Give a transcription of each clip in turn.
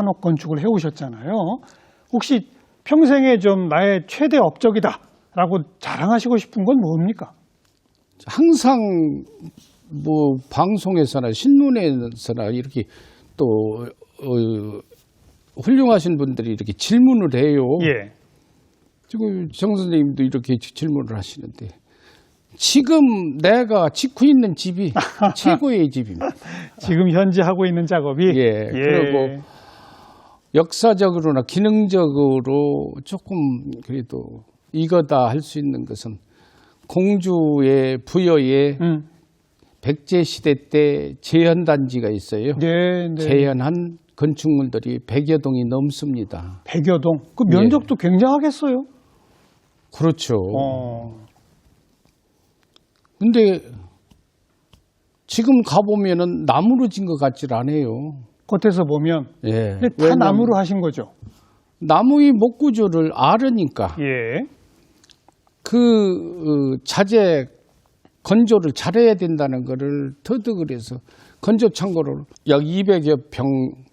한옥 건축을 해오셨잖아요. 혹시 평생에 좀 나의 최대 업적이다라고 자랑하시고 싶은 건 뭡니까? 항상 뭐 방송에서나 신문에서나 이렇게 또 훌륭하신 분들이 이렇게 질문을 해요. 예. 지금 정 선생님도 이렇게 질문을 하시는데 지금 내가 짓고 있는 집이 최고의 집입니다. 지금 현재 하고 있는 작업이? 예. 그리고 역사적으로나 기능적으로 조금 그래도 이거다 할 수 있는 것은 공주의 부여에 백제 시대 때 재현단지가 있어요. 네, 네. 재현한 건축물들이 100여 동이 넘습니다. 100여 동. 그 면적도 굉장하겠어요? 그렇죠. 근데 지금 가보면은 나무로 진 것 같질 않아요. 겉에서 보면. 예. 근데 다 나무로 하신 거죠? 나무의 목구조를 알으니까 예. 그 자재 건조를 잘해야 된다는 거를 터득을 해서 건조 창고를 약 200여 평,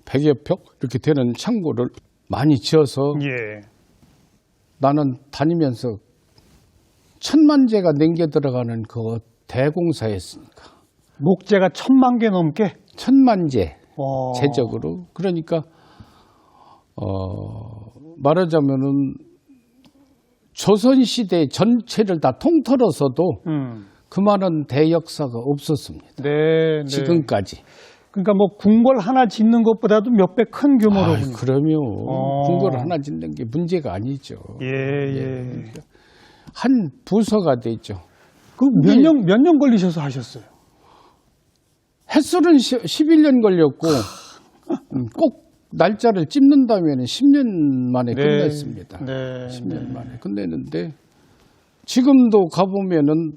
100여 평 이렇게 되는 창고를 많이 지어서 예. 나는 다니면서 1000만 제가 냉겨 들어가는 그 대공사였으니까. 목재가 1000만 개 넘게? 1000만 제 제적으로. 그러니까 말하자면은 조선시대 전체를 다 통틀어서도 그만한 대역사가 없었습니다. 네, 네. 지금까지. 그러니까 뭐 궁궐 하나 짓는 것보다도 몇 배 큰 규모로군요. 그럼요. 궁궐 하나 짓는 게 문제가 아니죠. 예. 한 부서가 되죠. 그 몇 년 걸리셔서 하셨어요? 햇술은 11년 걸렸고 꼭 날짜를 찝는다면 10년 만에 끝냈습니다. 네. 10년 만에 끝냈는데 지금도 가보면은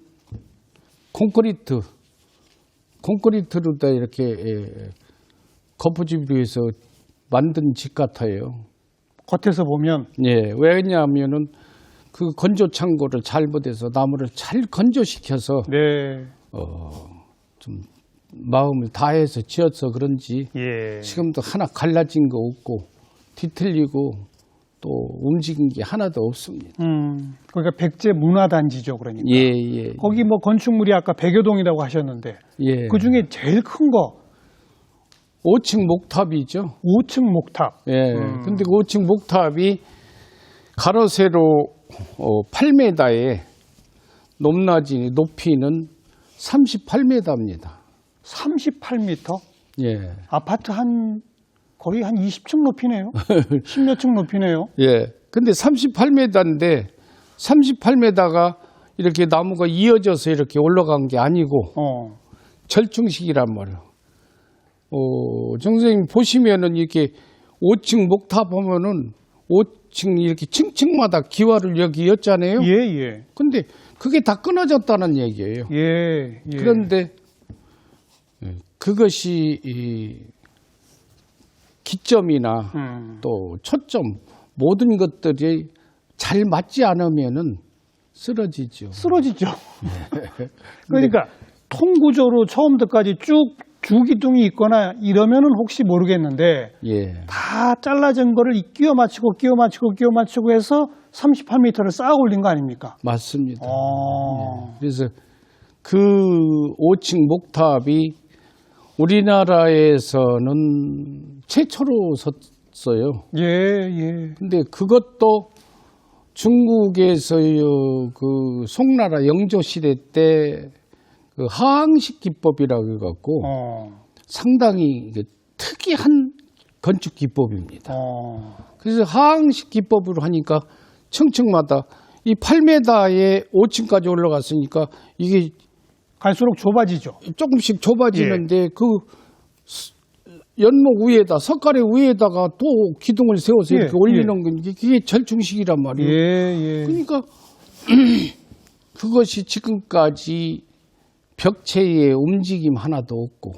콘크리트로 다 이렇게 거푸집으로 해서 만든 집 같아요. 겉에서 보면. 예, 왜냐하면은 그 건조 창고를 잘못해서 나무를 잘 건조시켜서 네. 좀 마음을 다해서 지어서 그런지 지금도 하나 갈라진 거 없고 뒤틀리고 또 움직인 게 하나도 없습니다. 그러니까 백제 문화단지죠, 그러니까. 예. 거기 뭐 건축물이 아까 100여 동이라고 하셨는데 그 중에 제일 큰 거 5층 목탑이죠. 5층 목탑. 예. 근데 그 5층 목탑이 가로 세로 8m에 높이는 38m입니다. 38m? 예. 아파트 거의 한 20층 높이네요. 10몇 층 높이네요. 예. 근데 38m인데 38m가 이렇게 나무가 이어져서 이렇게 올라간 게 아니고 절충식이란 말이에요. 정 선생님 보시면은 이렇게 5층 목탑 보면은 5층 이렇게 층층마다 기와를 여기 였잖아요. 예. 근데 그게 다 끊어졌다는 얘기예요. 예. 그런데 그것이 기점이나 또 초점 모든 것들이 잘 맞지 않으면은 쓰러지죠. 그러니까 통구조로 처음부터까지 쭉 주기둥이 있거나 이러면은 혹시 모르겠는데 다 잘라진 거를 끼워 맞추고 해서 38m를 쌓아 올린 거 아닙니까? 맞습니다. 그래서 그 5층 목탑이 우리나라에서는 최초로 섰어요. 예. 근데 그것도 중국에서의 그 송나라 영조 시대 때 그 하항식 기법이라고 해갖고 상당히 특이한 건축 기법입니다. 그래서 하항식 기법으로 하니까 층층마다 이 8m에 5층까지 올라갔으니까 이게 갈수록 좁아지죠. 조금씩 좁아지는데 그 연목 위에다 석가래 위에다가 또 기둥을 세워서 이렇게 올리는 건 이게 절충식이란 말이에요. 그러니까 그것이 지금까지 벽체의 움직임 하나도 없고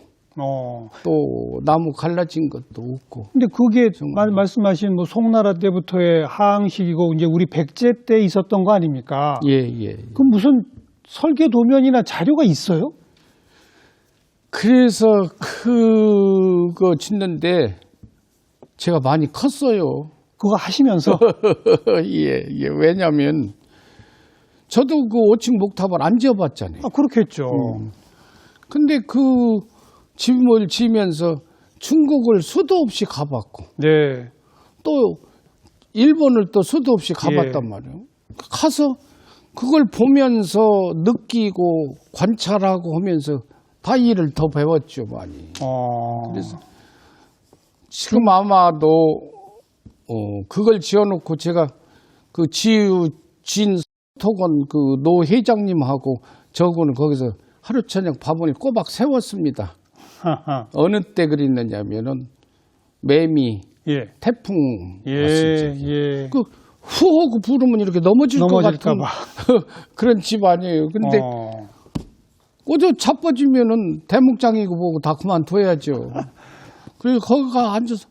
또 나무 갈라진 것도 없고. 근데 그게 말씀하신 뭐 송나라 때부터의 하항식이고 이제 우리 백제 때 있었던 거 아닙니까? 그럼 무슨 설계 도면이나 자료가 있어요? 그래서 그거 짓는데 제가 많이 컸어요. 그거 하시면서 예, 예. 왜냐하면 저도 그 5층 목탑을 안 지어봤잖아요. 그렇겠죠. 근데 그 집을 지으면서 중국을 수도 없이 가봤고 네. 또 일본을 또 수도 없이 가봤단 말이에요. 가서 그걸 보면서 느끼고 관찰하고 하면서 다 일을 더 배웠죠, 많이. 그래서 지금 아마도 그걸 지어놓고 제가 그 지은 토건 그 노 회장님하고 저거는 거기서 하루 저녁 밥을 꼬박 세웠습니다. 어느 때 그랬느냐면은 매미, 태풍 왔을 때. 그 후하고 부르면 이렇게 넘어질 것 같은 그런 집 아니에요. 근데 꼬저 자빠지면은 대목장이고 뭐고 다 그만둬야죠. 그래서 거기가 앉아서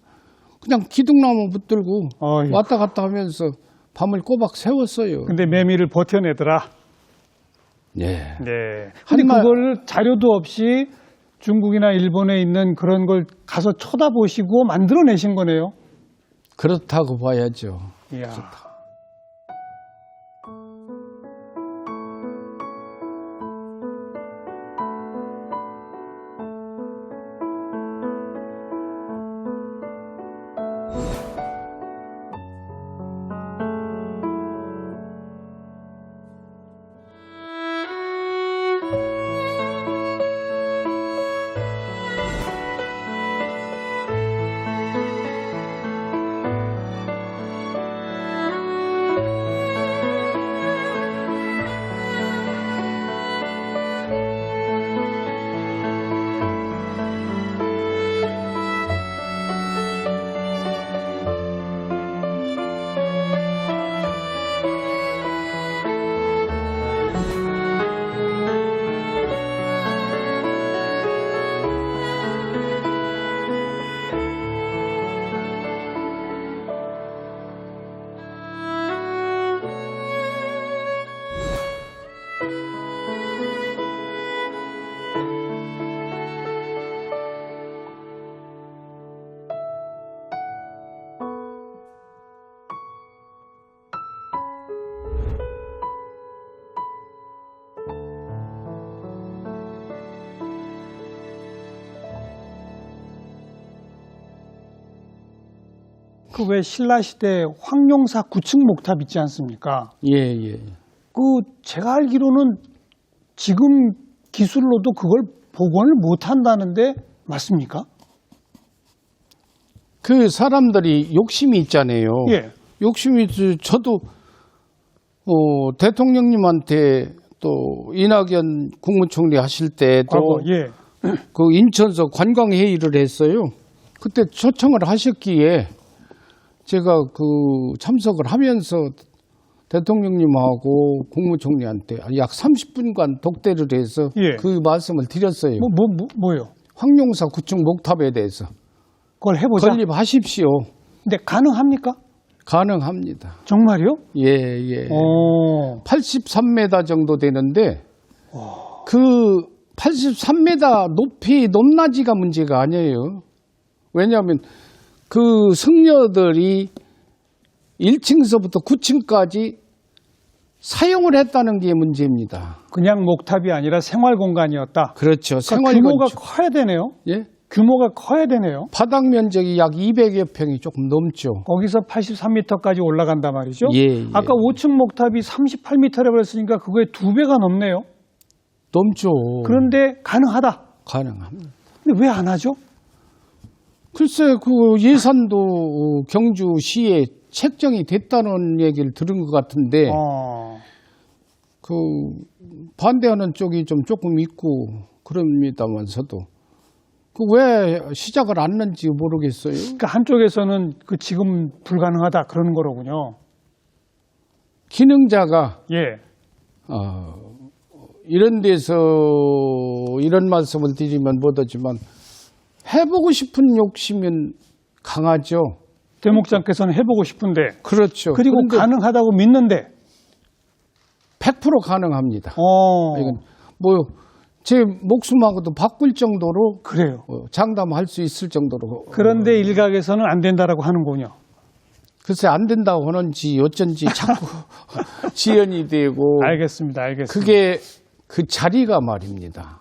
그냥 기둥나무 붙들고 왔다 갔다 하면서 밤을 꼬박 세웠어요. 근데 매미를 버텨내더라. 예. 네. 근데 그걸 자료도 없이 중국이나 일본에 있는 그런 걸 가서 쳐다보시고 만들어내신 거네요. 그렇다고 봐야죠. 이야. 그 왜 신라시대 황룡사 9층 목탑 있지 않습니까? 예, 예. 그 제가 알기로는 지금 기술로도 그걸 복원을 못 한다는데 맞습니까? 그 사람들이 욕심이 있잖아요. 예. 욕심이 저도 대통령님한테 또 이낙연 국무총리 하실 때도 그 인천서 관광회의를 했어요. 그때 초청을 하셨기에 제가 그 참석을 하면서 대통령님하고 국무총리한테 약 30분간 독대를 해서 그 말씀을 드렸어요. 뭐요? 황룡사 9층 목탑에 대해서. 그걸 해보자. 건립하십시오. 근데 가능합니까? 가능합니다. 정말요? 예, 예. 83m 정도 되는데 그 83m 높이 높낮이가 문제가 아니에요. 왜냐하면 그 승려들이 1층서부터 9층까지 사용을 했다는 게 문제입니다. 그냥 목탑이 아니라 생활 공간이었다. 그렇죠. 그러니까 규모가 커야 되네요. 예? 규모가 커야 되네요. 바닥 면적이 약 200여 평이 조금 넘죠. 거기서 83m까지 올라간단 말이죠. 예, 아까 5층 목탑이 38m라고 했으니까 그거의 2배가 넘네요. 넘죠. 그런데 가능하다. 가능합니다. 근데 왜 안 하죠? 글쎄, 그 예산도 경주시에 책정이 됐다는 얘기를 들은 것 같은데, 그 반대하는 쪽이 좀 조금 있고 그럽니다만서도 그 왜 시작을 안 했는지 모르겠어요. 그러니까 한쪽에서는 그 지금 불가능하다 그러는 거로군요. 기능자가 이런 데서 이런 말씀을 드리면 못하지만 해보고 싶은 욕심은 강하죠. 대목장께서는 해보고 싶은데. 그렇죠. 그리고 가능하다고 믿는데. 100% 가능합니다. 이건 뭐 제 목숨하고도 바꿀 정도로 그래요. 장담할 수 있을 정도로. 그런데 일각에서는 안 된다라고 하는군요. 글쎄 안 된다고 하는지 어쩐지 자꾸 지연이 되고. 알겠습니다. 그게 그 자리가 말입니다.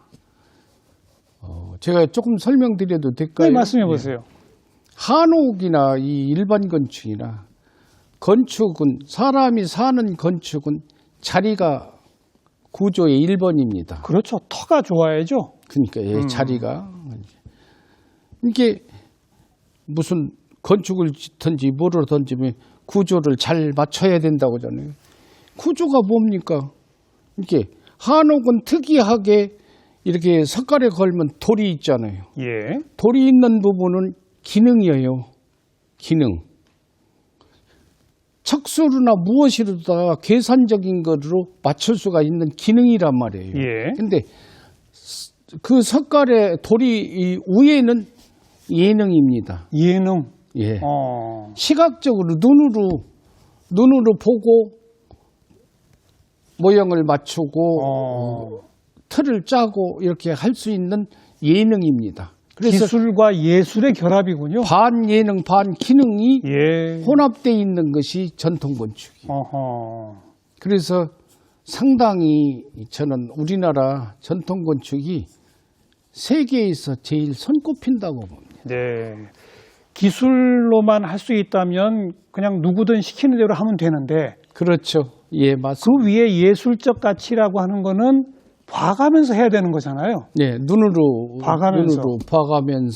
제가 조금 설명드려도 될까요? 네, 말씀해 보세요. 한옥이나 이 일반 건축이나 건축은 사람이 사는 건축은 자리가 구조의 1번입니다. 그렇죠. 터가 좋아야죠. 그러니까 자리가 이게 무슨 건축을 짓든지 뭐를 던지 구조를 잘 맞춰야 된다고 하잖아요. 구조가 뭡니까? 이렇게 한옥은 특이하게 이렇게 석가래 걸면 돌이 있잖아요. 예. 돌이 있는 부분은 기능이에요. 기능. 척수로나 무엇이로다 계산적인 것으로 맞출 수가 있는 기능이란 말이에요. 예. 근데 그 석가래 돌이 이 위에는 예능입니다. 예능. 예. 시각적으로 눈으로 보고 모양을 맞추고 틀을 짜고 이렇게 할 수 있는 예능입니다. 그래서 기술과 예술의 결합이군요. 반 예능, 반 기능이 예. 혼합되어 있는 것이 전통 건축이에요. 그래서 상당히 저는 우리나라 전통 건축이 세계에서 제일 손꼽힌다고 봅니다. 네. 기술로만 할 수 있다면 그냥 누구든 시키는 대로 하면 되는데 그렇죠. 예, 맞습니다. 그 위에 예술적 가치라고 하는 거는 봐가면서 해야 되는 거잖아요. 네, 눈으로 봐가면서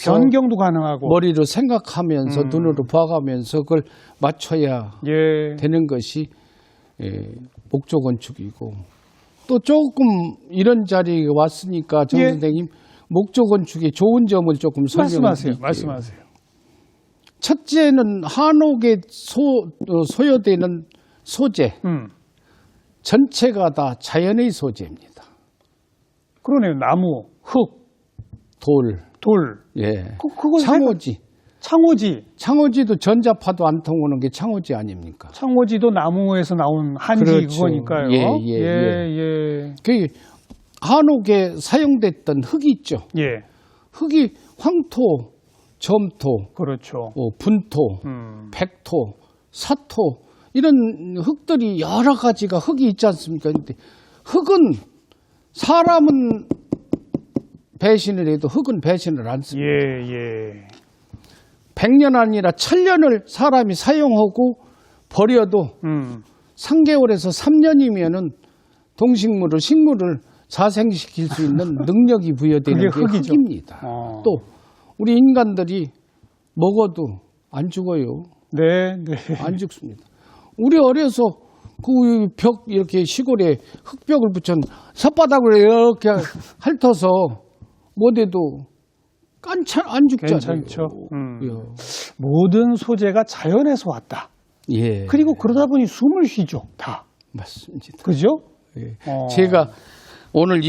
변경도 가능하고 머리로 생각하면서 눈으로 봐가면서 그걸 맞춰야 예. 되는 것이 목조 건축이고 또 조금 이런 자리가 왔으니까 정 선생님 목조 건축의 좋은 점을 조금 설명해 드릴게요. 말씀하세요. 첫째는 한옥에 소요되는 소재 전체가 다 자연의 소재입니다. 그러네요. 나무, 흙, 돌. 예. 창호지. 창호지도 전자파도 안 통하는 게 창호지 아닙니까? 창호지도 나무에서 나온 한지 그렇죠. 그거니까요. 예. 그 한옥에 사용됐던 흙이 있죠. 예. 흙이 황토, 점토, 그렇죠. 분토, 백토, 사토 이런 흙들이 여러 가지가 흙이 있지 않습니까? 근데 흙은 사람은 배신을 해도 흙은 배신을 안 씁니다. 예. 100년 아니라 1000년을 사람이 사용하고 버려도 3개월에서 3년이면은 동식물을 식물을 자생시킬 수 있는 능력이 부여되는 게 흙입니다. 또 우리 인간들이 먹어도 안 죽어요. 네. 안 죽습니다. 우리 어려서 그 벽 이렇게 시골에 흙벽을 붙여 혓바닥을 이렇게 핥아서 못해도 안 죽잖아요. 괜찮죠. 모든 소재가 자연에서 왔다. 예. 그리고 그러다 보니 숨을 쉬죠. 다. 맞습니다. 그죠? 예. 제가 오늘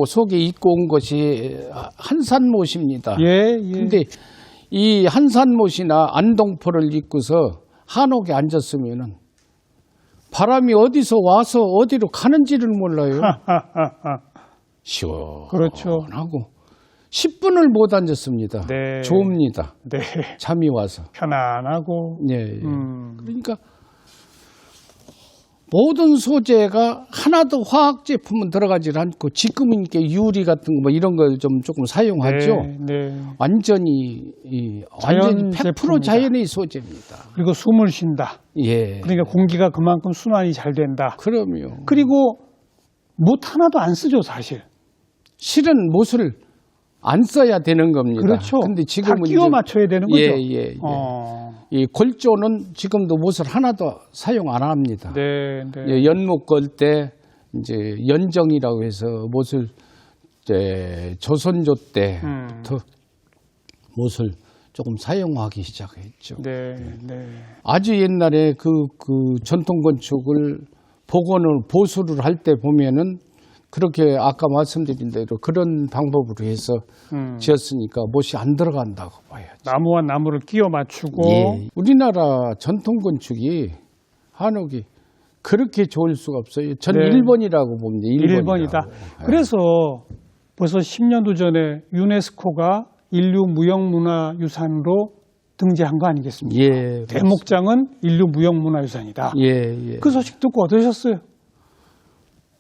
속에 입고 온 것이 한산못입니다. 예. 근데 이 한산못이나 안동포를 입고서 한옥에 앉았으면은 바람이 어디서 와서 어디로 가는지를 몰라요. 시원하고 그렇죠. 10분을 못 앉았습니다. 네. 좋습니다. 네. 잠이 와서. 편안하고. 예. 그러니까 모든 소재가 하나도 화학 제품은 들어가지 않고 지금 이렇게 유리 같은 거 뭐 이런 걸 좀 조금 사용하죠. 네. 완전히 100% 자연의 소재입니다. 그리고 숨을 쉰다. 예. 그러니까 공기가 그만큼 순환이 잘 된다. 그럼요. 그리고 못 하나도 안 쓰죠, 사실. 실은 못을 안 써야 되는 겁니다. 그렇죠. 근데 지금은 다 끼워 맞춰야 되는 거죠. 예. 이 골조는 지금도 못을 하나도 사용 안 합니다. 네. 예, 연못 걸 때 이제 연정이라고 해서 못을 이제 조선조 때부터 못을 조금 사용하기 시작했죠. 네. 아주 옛날에 그 전통 건축을 보수를 할 때 보면은 그렇게 아까 말씀드린 대로 그런 방법으로 해서 지었으니까 못이 안 들어간다고 봐야죠. 나무와 나무를 끼워 맞추고. 예. 우리나라 전통 건축이 한옥이 그렇게 좋을 수가 없어요. 전 네. 1번이라고 봅니다. 1번이다. 그래서 벌써 10년도 전에 유네스코가 인류 무형문화유산으로 등재한 거 아니겠습니까? 예, 대목장은 인류 무형문화유산이다. 예. 그 소식 듣고 어떠셨어요?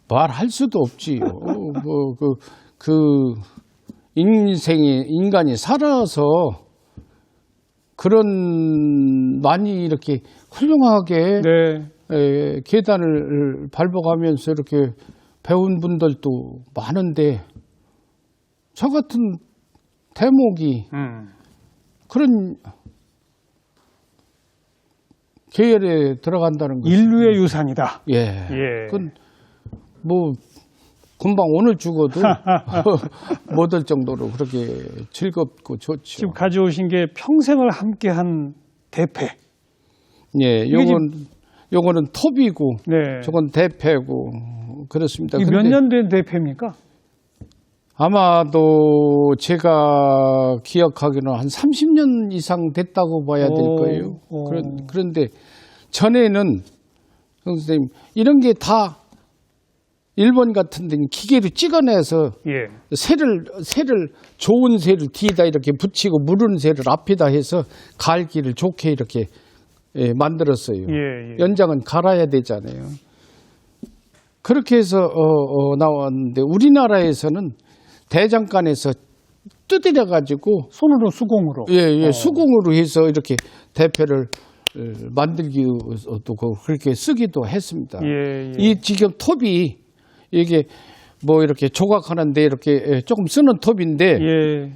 말할 수도 없지요. 인간이 살아서 그런 많이 이렇게 훌륭하게 네. 계단을 밟아가면서 이렇게 배운 분들도 많은데 저 같은 대목이 그런 계열에 들어간다는 것은 인류의 유산이다. 예. 예. 그건 뭐 금방 오늘 죽어도 못 할 정도로 그렇게 즐겁고 좋죠. 지금 가져오신 게 평생을 함께한 대패. 예, 요거는 톱이고 네. 저건 대패고 그렇습니다. 몇 근데 년 된 대패입니까? 아마도 제가 기억하기로는 한 30년 이상 됐다고 봐야 될 거예요. 그런데 전에는 선생님 이런 게 다 일본 같은 데는 기계로 찍어내서 예. 새를 좋은 새를 뒤에다 이렇게 붙이고 무른 새를 앞에다 해서 갈기를 좋게 이렇게 만들었어요. 예. 연장은 갈아야 되잖아요. 그렇게 해서 나왔는데 우리나라에서는 대장간에서 두드려 가지고 손으로 수공으로. 수공으로 해서 이렇게 대패를 만들기도 그렇게 쓰기도 했습니다. 예. 이 지금 톱이 이게 뭐 이렇게 조각하는데 이렇게 조금 쓰는 톱인데 예.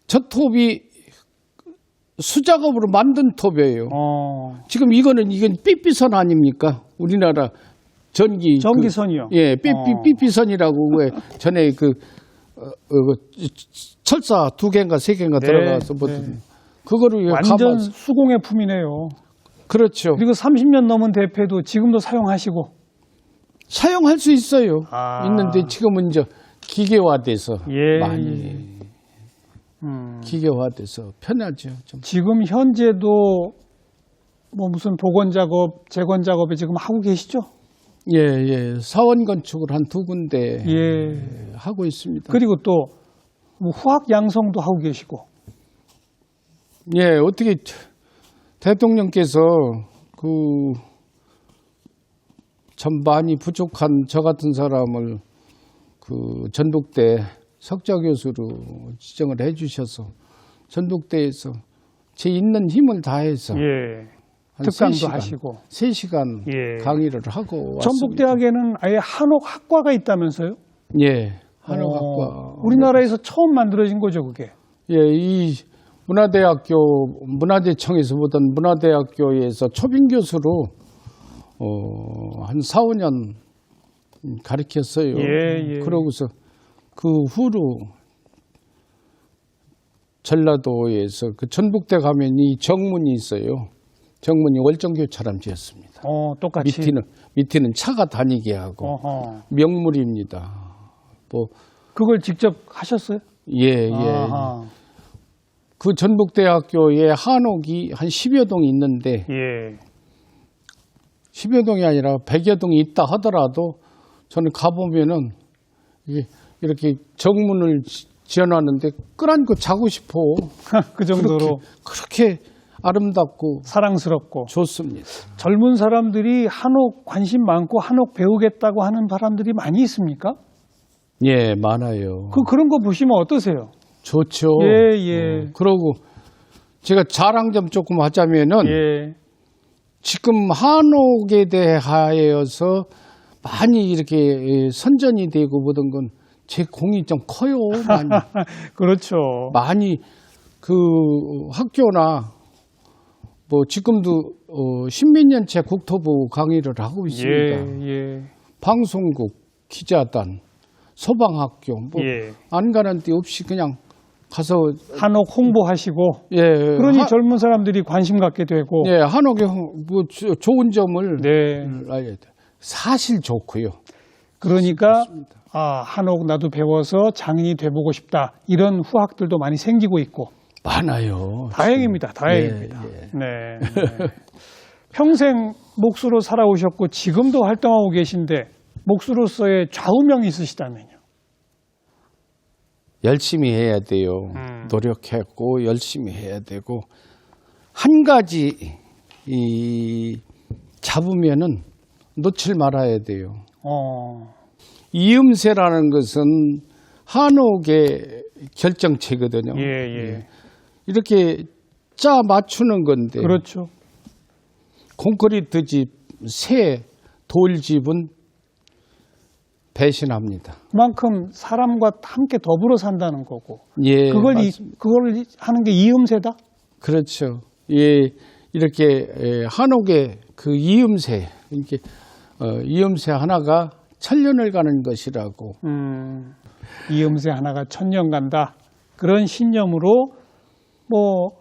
저 톱이 수작업으로 만든 톱이에요. 지금 이건 삐삐선 아닙니까? 우리나라 전기선이요. 삐삐선이라고 왜 전에 철사 2개인가 3개인가 들어가서 그거를 완전 수공의 품이네요. 그렇죠. 그리고 30년 넘은 대패도 지금도 사용하시고. 사용할 수 있어요. 있는데 지금은 이제 기계화돼서 많이 기계화돼서 편하죠. 좀. 지금 현재도 뭐 무슨 복원 작업, 재건 작업에 지금 하고 계시죠? 예. 사원 건축을 한 2군데 하고 있습니다. 그리고 또 뭐 후학 양성도 하고 계시고. 예, 어떻게 대통령께서 참 많이 부족한 저 같은 사람을 전북대 석좌 교수로 지정을 해주셔서 전북대에서 제 있는 힘을 다해서 특강도 하시고 3시간 강의를 하고 왔습니다. 전북대학에는 아예 한옥학과가 있다면서요? 예, 한옥학과. 우리나라에서 처음 만들어진 거죠, 그게? 예, 이 문화재청에서 보던 문화대학교에서 초빙 교수로 한 4, 5년 가르쳤어요. 그러고서 그 후로 전라도에서 전북대 가면 이 정문이 있어요. 정문이 월정교차람 지었습니다. 똑같이. 밑에는 차가 다니게 하고 명물입니다. 그걸 직접 하셨어요? 예. 그 전북대학교에 한옥이 한 10여 동 있는데 10여 동이 아니라 100여 동이 있다 하더라도 저는 가보면은 이렇게 정문을 지어놨는데 끌안고 자고 싶어. 그 정도로. 그렇게 아름답고 사랑스럽고 좋습니다. 젊은 사람들이 한옥 관심 많고 한옥 배우겠다고 하는 사람들이 많이 있습니까? 예, 많아요. 그런 거 보시면 어떠세요? 좋죠. 그러고 제가 자랑 좀 조금 하자면은 지금 한옥에 대하여서 많이 이렇게 선전이 되고 보던 건 제 공이 좀 커요. 많이. 그렇죠. 많이 학교나 뭐 지금도 10몇 년째 국토부 강의를 하고 있습니다. 방송국, 기자단, 소방학교 안 가는 데 없이 그냥 가서 한옥 홍보하시고 그러니 젊은 사람들이 관심 갖게 되고 한옥의 뭐 좋은 점을 알려야 돼. 사실 좋고요. 그러니까 한옥 나도 배워서 장인이 돼보고 싶다 이런 후학들도 많이 생기고 있고 많아요. 다행입니다. 다행입니다. 평생 목수로 살아오셨고 지금도 활동하고 계신데 목수로서의 좌우명이 있으시다면요? 열심히 해야 돼요. 노력했고 열심히 해야 되고 한 가지 잡으면은 놓칠 말아야 돼요. 이음새라는 것은 한옥의 결정체거든요. 예. 이렇게 짜 맞추는 건데. 그렇죠. 콘크리트 집, 새, 돌집은 배신합니다. 그만큼 사람과 함께 더불어 산다는 거고. 예, 그걸 하는 게 이음새다? 그렇죠. 예, 이렇게 한옥의 그 이음새, 이렇게 이음새 하나가 천년을 가는 것이라고. 이음새 하나가 천년 간다. 그런 신념으로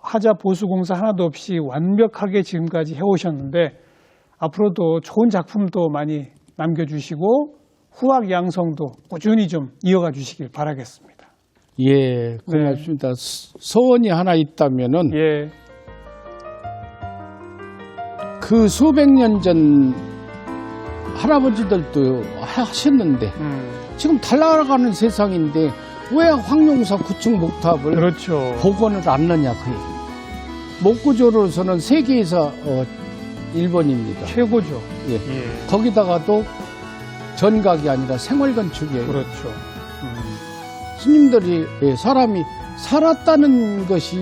하자 보수공사 하나도 없이 완벽하게 지금까지 해오셨는데 앞으로도 좋은 작품도 많이 남겨주시고 후학 양성도 꾸준히 좀 이어가 주시길 바라겠습니다. 예, 고맙습니다. 소원이 하나 있다면은 예. 그 수백 년 전 할아버지들도 하셨는데 지금 달라가는 세상인데 왜 황룡사 9층 목탑을 그렇죠. 복원을 안 넣냐 그 얘기. 목구조로서는 세계에서 1번입니다. 최고죠. 예. 거기다가도 전각이 아니라 생활건축이에요. 그렇죠. 스님들이 사람이 살았다는 것이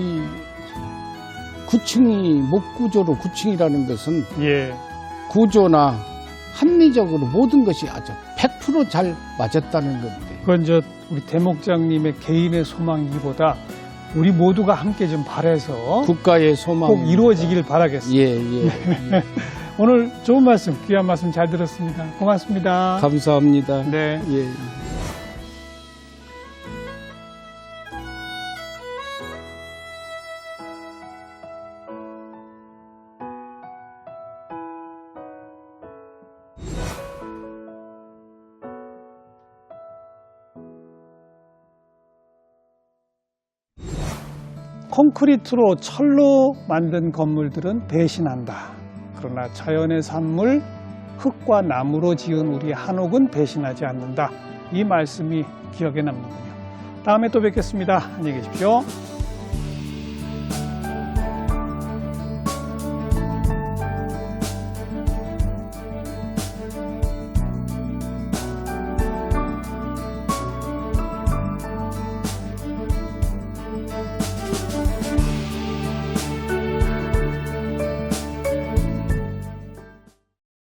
9층이 목구조로 9층이라는 것은 구조나 합리적으로 모든 것이 아주 100% 잘 맞았다는 건데. 그건 우리 대목장님의 개인의 소망이기보다 우리 모두가 함께 좀 바라서 국가의 소망 꼭 이루어지길 바라겠습니다. 예. 오늘 좋은 말씀, 귀한 말씀 잘 들었습니다. 고맙습니다. 감사합니다. 네. 예. 콘크리트로 철로 만든 건물들은 배신한다. 그러나 자연의 산물, 흙과 나무로 지은 우리 한옥은 배신하지 않는다. 이 말씀이 기억에 남는군요. 다음에 또 뵙겠습니다. 안녕히 계십시오.